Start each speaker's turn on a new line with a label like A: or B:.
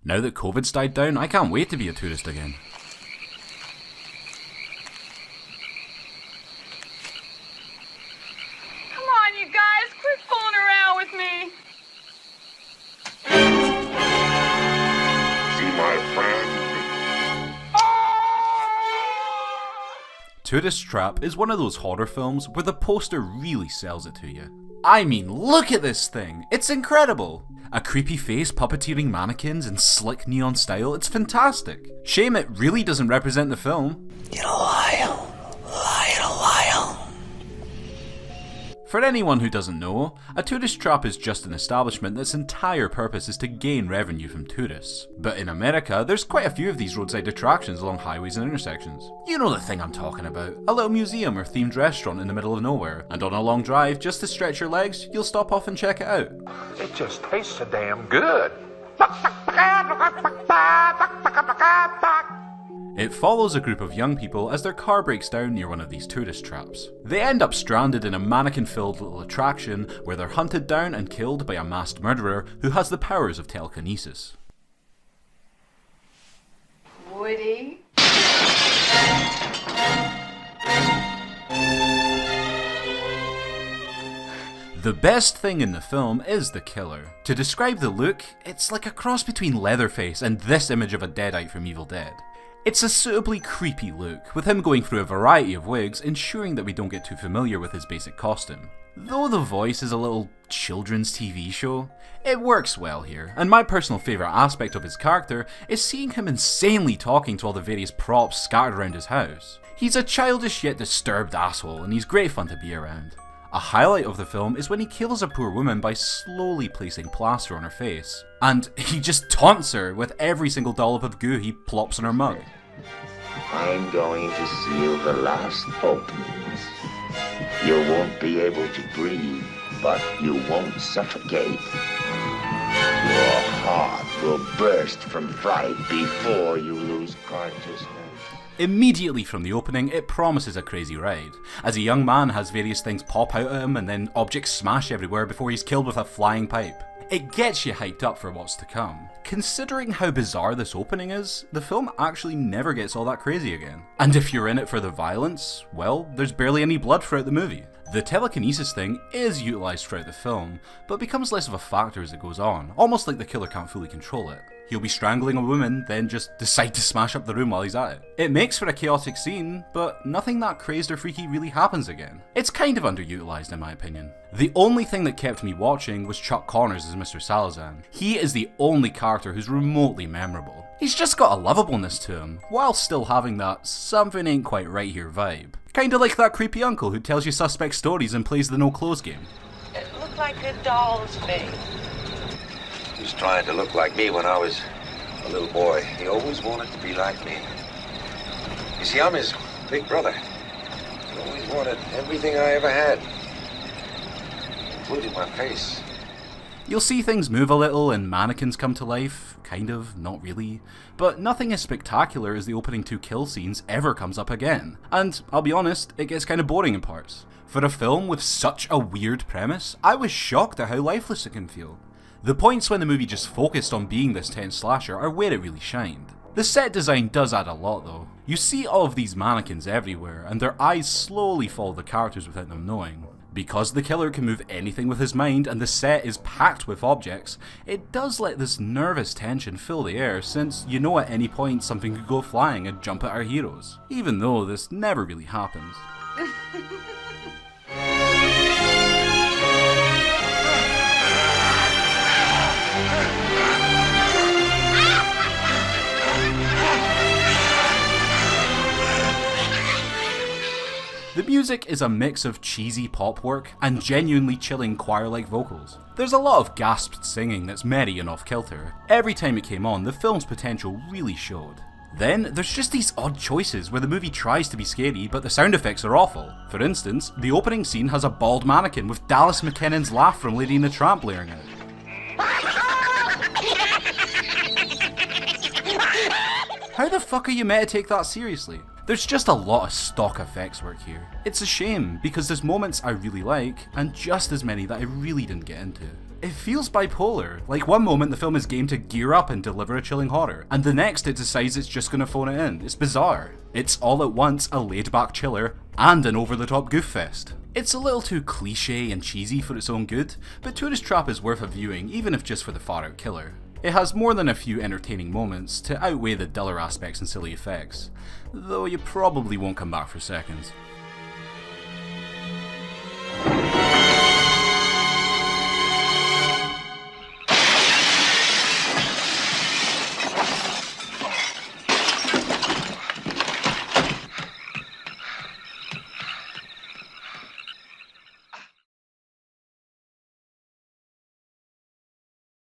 A: Now that COVID's died down, I can't wait to be a tourist again.
B: Come on, you guys, quit fooling around with me.
C: See my friend?
A: Tourist Trap is one of those horror films where the poster really sells it to you. I mean, look at this thing! It's incredible! A creepy face puppeteering mannequins in slick neon style, it's fantastic. Shame it really doesn't represent the film.
D: You liar.
A: For anyone who doesn't know, a tourist trap is just an establishment that's entire purpose is to gain revenue from tourists. But in America, there's quite a few of these roadside attractions along highways and intersections. You know the thing I'm talking about, a little museum or themed restaurant in the middle of nowhere, and on a long drive, just to stretch your legs, you'll stop off and check it out.
E: It just tastes so damn good.
A: It follows a group of young people as their car breaks down near one of these tourist traps. They end up stranded in a mannequin-filled little attraction where they're hunted down and killed by a masked murderer who has the powers of telekinesis.
B: Woody?
A: The best thing in the film is the killer. To describe the look, it's like a cross between Leatherface and this image of a Deadite from Evil Dead. It's a suitably creepy look, with him going through a variety of wigs, ensuring that we don't get too familiar with his basic costume. Though the voice is a little children's TV show, it works well here, and my personal favourite aspect of his character is seeing him insanely talking to all the various props scattered around his house. He's a childish yet disturbed asshole, and he's great fun to be around. A highlight of the film is when he kills a poor woman by slowly placing plaster on her face. And he just taunts her with every single dollop of goo he plops on her mug.
C: I'm going to seal the last openings. You won't be able to breathe, but you won't suffocate. Your heart will burst from fright before you lose consciousness.
A: Immediately from the opening, it promises a crazy ride, as a young man has various things pop out at him and then objects smash everywhere before he's killed with a flying pipe. It gets you hyped up for what's to come. Considering how bizarre this opening is, the film actually never gets all that crazy again. And if you're in it for the violence, well, there's barely any blood throughout the movie. The telekinesis thing is utilised throughout the film, but becomes less of a factor as it goes on, almost like the killer can't fully control it. He'll be strangling a woman, then just decide to smash up the room while he's at it. It makes for a chaotic scene, but nothing that crazed or freaky really happens again. It's kind of underutilised in my opinion. The only thing that kept me watching was Chuck Connors as Mr. Salazan. He is the only character who's remotely memorable. He's just got a lovableness to him, while still having that something ain't quite right here vibe. Kinda like that creepy uncle who tells you suspect stories and plays the no clothes game.
F: It looked like a doll's face.
G: He was trying to look like me when I was a little boy. He always wanted to be like me. You see, I'm his big brother. He always wanted everything I ever had, including my face.
A: You'll see things move a little and mannequins come to life, kind of, not really, but nothing as spectacular as the opening 2 kill scenes ever comes up again. And I'll be honest, it gets kind of boring in parts. For a film with such a weird premise, I was shocked at how lifeless it can feel. The points when the movie just focused on being this tense slasher are where it really shined. The set design does add a lot though. You see all of these mannequins everywhere, and their eyes slowly follow the characters without them knowing. Because the killer can move anything with his mind and the set is packed with objects, it does let this nervous tension fill the air since you know at any point something could go flying and jump at our heroes. Even though this never really happens. The music is a mix of cheesy pop work and genuinely chilling choir-like vocals. There's a lot of gasped singing that's merry and off-kilter. Every time it came on, the film's potential really showed. Then, there's just these odd choices where the movie tries to be scary but the sound effects are awful. For instance, the opening scene has a bald mannequin with Dallas McKinnon's laugh from Lady and the Tramp blaring out. How the fuck are you meant to take that seriously? There's just a lot of stock effects work here. It's a shame, because there's moments I really like, and just as many that I really didn't get into. It feels bipolar. Like one moment the film is game to gear up and deliver a chilling horror, and the next it decides it's just gonna phone it in. It's bizarre. It's all at once a laid-back chiller and an over-the-top goof fest. It's a little too cliche and cheesy for its own good, but Tourist Trap is worth a viewing even if just for the far-out killer. It has more than a few entertaining moments to outweigh the duller aspects and silly effects, though you probably won't come back for seconds.